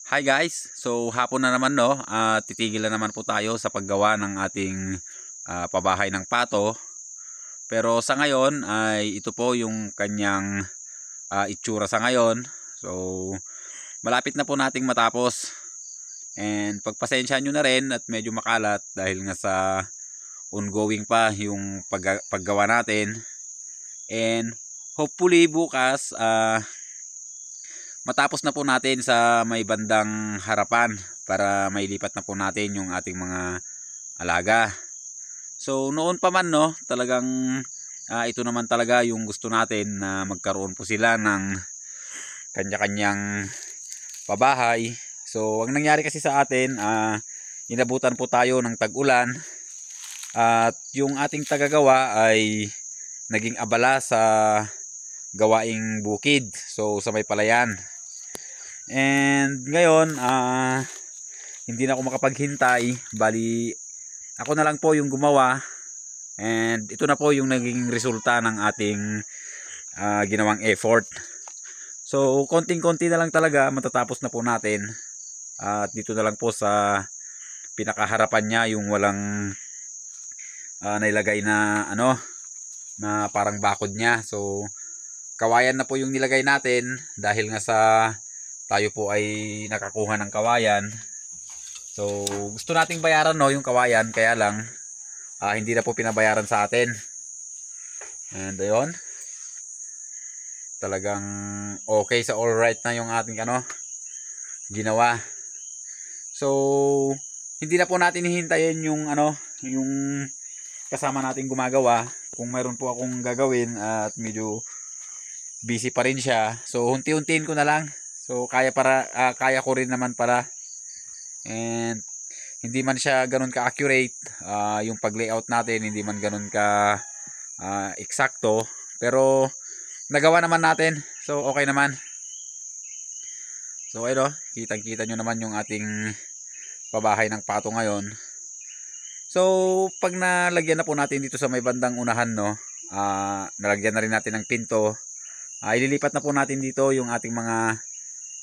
Hi guys! So hapon na naman no, titigil na naman po tayo sa paggawa ng ating pabahay ng pato. Pero sa ngayon ay ito po yung kanyang itsura sa ngayon. So malapit na po nating matapos. And pagpasensya nyo na rin at medyo makalat dahil nga sa ongoing pa yung paggawa natin. And hopefully bukas matapos na po natin sa may bandang harapan para mailipat na po natin yung ating mga alaga. So noon pa man no, talagang ito naman talaga yung gusto natin na magkaroon po sila ng kanya-kanyang pabahay. So ang nangyari kasi sa atin, inabutan po tayo ng tag-ulan at yung ating tagagawa ay naging abala sa gawaing bukid. So sa may palayan. And ngayon hindi na ako makapaghintay, bali ako na lang po yung gumawa. And ito na po yung naging resulta ng ating ginawang effort. So konting-konti na lang talaga matatapos na po natin. At dito na lang po sa pinakaharapan niya yung walang nailagay na na parang bakod niya. So kawayan na po yung nilagay natin dahil nga sa tayo po ay nakakuha ng kawayan. So gusto nating bayaran no yung kawayan, kaya lang hindi na po pinabayaran sa atin. And ayun, talagang okay sa alright na yung ating ginawa. So hindi na po natin hihintayin yung yung kasama nating gumagawa. Kung mayroon po akong gagawin at medyo busy pa rin siya, so unti-untiin ko na lang. So kaya ko rin naman pala. And hindi man siya ganun ka-accurate, yung pag-layout natin hindi man ganun ka eksakto, pero nagawa naman natin. So okay naman. So ayun, kitang-kita nyo naman yung ating pabahay ng pato ngayon. So pag nalagyan na po natin dito sa may bandang unahan no, nalagyan na rin natin ng pinto, ililipat na po natin dito yung ating mga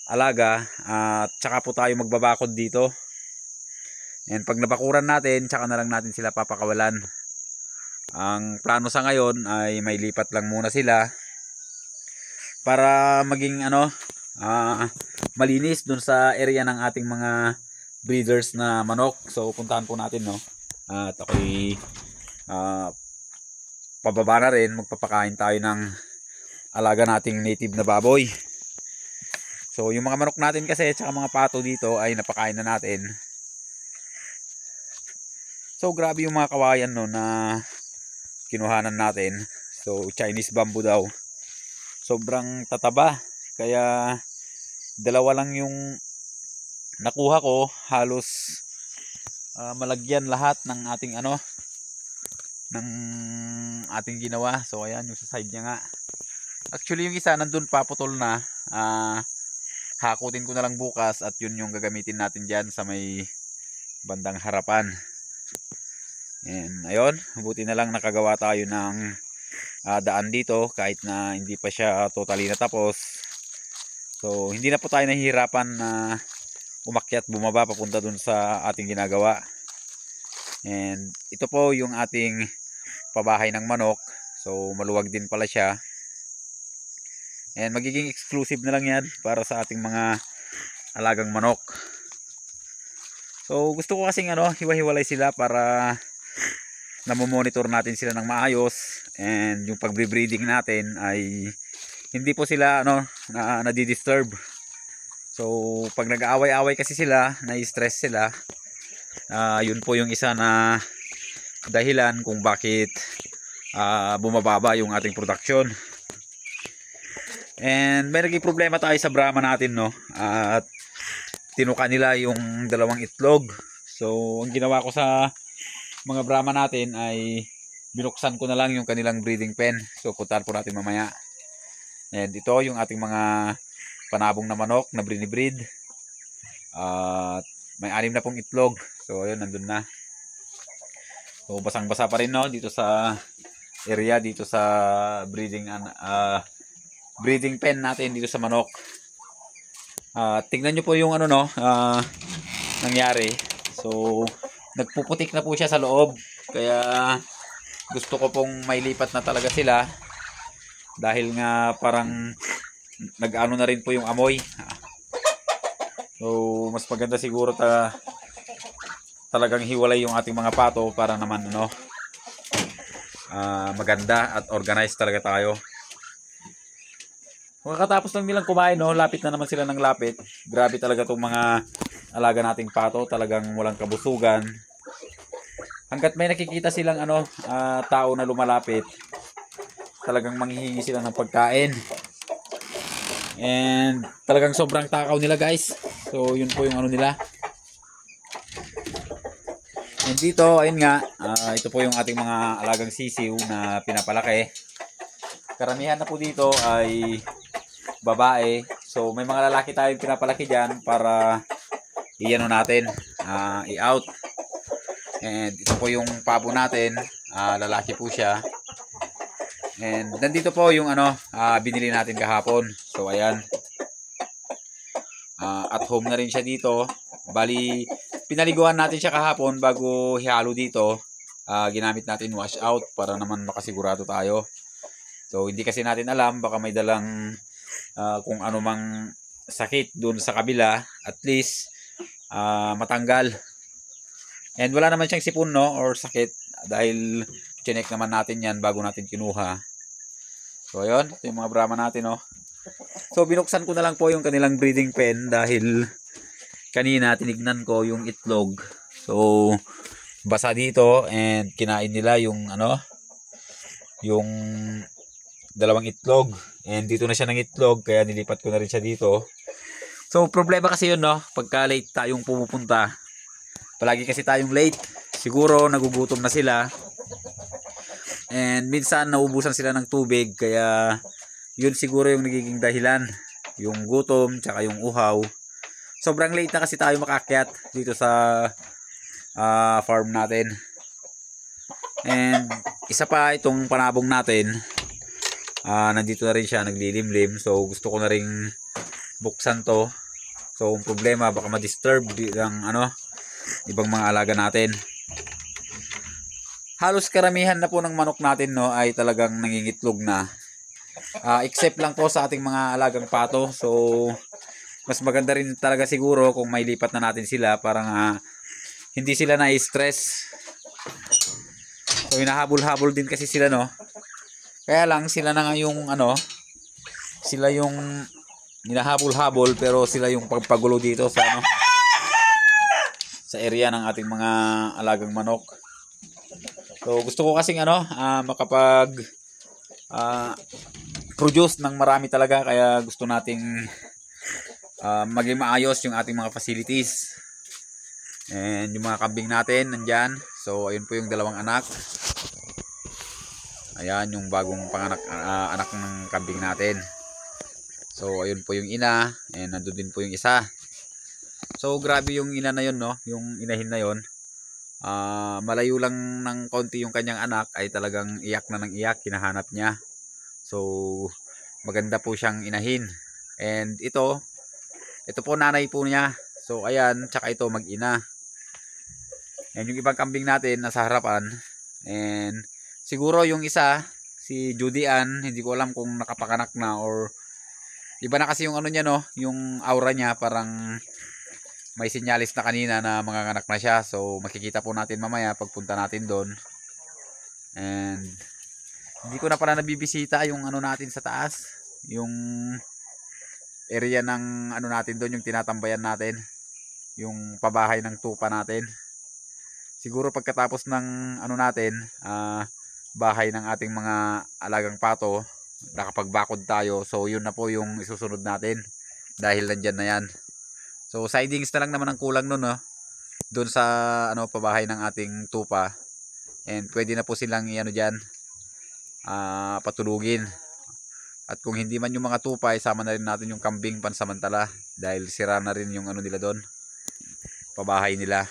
alaga at tsaka po tayo magbabakod dito. And pag nabakuran natin, tsaka na lang natin sila papakawalan. Ang plano sa ngayon ay may lipat lang muna sila para maging malinis dun sa area ng ating mga breeders na manok. So puntahan po natin no. At ako'y pababa na rin, magpapakain tayo ng alaga nating native na baboy. So yung mga manok natin kasi tsaka mga pato dito ay napakain na natin. So grabe yung mga kawayan no na kinuhanan natin. So Chinese bamboo daw. Sobrang tataba. Kaya dalawa lang yung nakuha ko. Halos malagyan lahat ng ating ng ating ginawa. So ayan yung sa side niya nga. Actually yung isa nandun paputol na. Hakutin ko na lang bukas at yun yung gagamitin natin dyan sa may bandang harapan. And ayun, buti na lang nakagawa tayo ng daan dito kahit na hindi pa siya totally natapos. So hindi na po tayo nahihirapan na umakyat bumaba papunta dun sa ating ginagawa. And ito po yung ating pabahay ng manok. So maluwag din pala siya. And magiging exclusive na lang yan para sa ating mga alagang manok. So gusto ko kasing hiwa-hiwalay sila para namomonitor natin sila ng maayos. And yung pagbre-breeding natin ay hindi po sila nadidisturb. So pag nag-aaway-away kasi sila, na-stress sila, yun po yung isa na dahilan kung bakit bumababa yung ating production. And may naging problema tayo sa Brahma natin no. At tinuka nila yung dalawang itlog. So ang ginawa ko sa mga Brahma natin ay binuksan ko na lang yung kanilang breeding pen. So puntahan po natin mamaya. And ito yung ating mga panabong na manok na brinibreed. At may 6 na pong itlog. So ayun, nandun na. So basang-basa pa rin no dito sa area, dito sa breeding pen natin dito sa manok. Tignan nyo po yung ano no, nangyari. So, nagpuputik na po siya sa loob. Kaya gusto ko pong mailipat na talaga sila. Dahil nga parang nag-ano na rin po yung amoy. So, mas maganda siguro talagang hiwalay yung ating mga pato para naman ano, maganda at organized talaga tayo. Pagkatapos lang nilang kumain, no, lapit na naman sila ng lapit. Grabe talaga itong mga alaga nating pato, talagang walang kabusugan. Hanggat may nakikita silang ano, tao na lumalapit, talagang manghihingi sila ng pagkain. And talagang sobrang takaw nila, guys. So yun po yung ano nila. And dito, ayun nga, ito po yung ating mga alagang sisiw na pinapalaki. Karamihan na po dito ay babae. So may mga lalaki tayong pinapalaki dyan para i-ano natin, i-out. And ito po yung pabo natin, lalaki po siya. And nandito po yung ano, binili natin kahapon. So ayan, at home na rin siya dito. Bali, pinaliguan natin siya kahapon bago ihalo dito. Ginamit natin wash out para naman makasigurado tayo. So hindi kasi natin alam, baka may dalang kung ano mang sakit dun sa kabila, at least matanggal. And wala naman siyang sipon, no, or sakit, dahil chinek naman natin yan bago natin kinuha. So ayun, ito yung mga Brahma natin, no. So binuksan ko na lang po yung kanilang breeding pen dahil kanina tinignan ko yung itlog. So basa dito and kinain nila yung ano, yung dalawang itlog. And dito na siya ng itlog, kaya nilipat ko na rin siya dito. So problema kasi yun, no, pagka late tayong pumupunta. Palagi kasi tayong late. Siguro nagugutom na sila. And minsan naubusan sila ng tubig, kaya yun siguro yung nagiging dahilan. Yung gutom, tsaka yung uhaw. Sobrang late na kasi tayo makakyat dito sa farm natin. And isa pa, itong panabong natin, nandito na rin siya, naglilimlim. So gusto ko na ring buksan to. So ang problema, baka ma-disturb ng ano, ibang mga alaga natin. Halos karamihan na po ng manok natin, no, ay talagang nangingitlog na. Except lang po sa ating mga alagang pato. So mas maganda rin talaga siguro kung may lipat na natin sila para hindi sila na-stress. So hinahabol-habol din kasi sila, no. Kaya lang sila na nga yung ano, sila yung hinahabol-habol, pero sila yung pagpagulo dito sa ano, sa area ng ating mga alagang manok. So gusto ko kasing ano, makapag produce ng marami talaga, kaya gusto nating maging maayos yung ating mga facilities. And yung mga kambing natin nandyan. So ayun po yung dalawang anak. Ayan yung bagong panganak, anak ng kambing natin. So ayun po yung ina, and nandun din po yung isa. So grabe yung ina na yun, no, yung inahin na yun. Malayo lang ng konti yung kanyang anak, ay talagang iyak na ng iyak, hinahanap niya. So maganda po siyang inahin. And ito po nanay po niya. So ayan, tsaka ito mag-ina. And yung ibang kambing natin nasa harapan. And siguro yung isa, si Judy Ann, hindi ko alam kung nakapakanak na or iba na kasi yung ano niya, no, yung aura niya, parang may sinyalis na kanina na manganganak na siya. So makikita po natin mamaya pagpunta natin doon. And hindi ko na pala nabibisita yung ano natin sa taas, yung area ng ano natin doon, yung tinatambayan natin, yung pabahay ng tupa natin. Siguro pagkatapos ng ano natin, bahay ng ating mga alagang pato, nakapagbakod tayo. So yun na po yung isusunod natin, dahil nandyan na yan. So sidings na lang naman ang kulang nun, no, doon sa ano, pabahay ng ating tupa. And pwede na po silang ano dyan, patulugin. At kung hindi man yung mga tupa, isama na rin natin yung kambing pansamantala, dahil sira na rin yung ano nila doon, pabahay nila.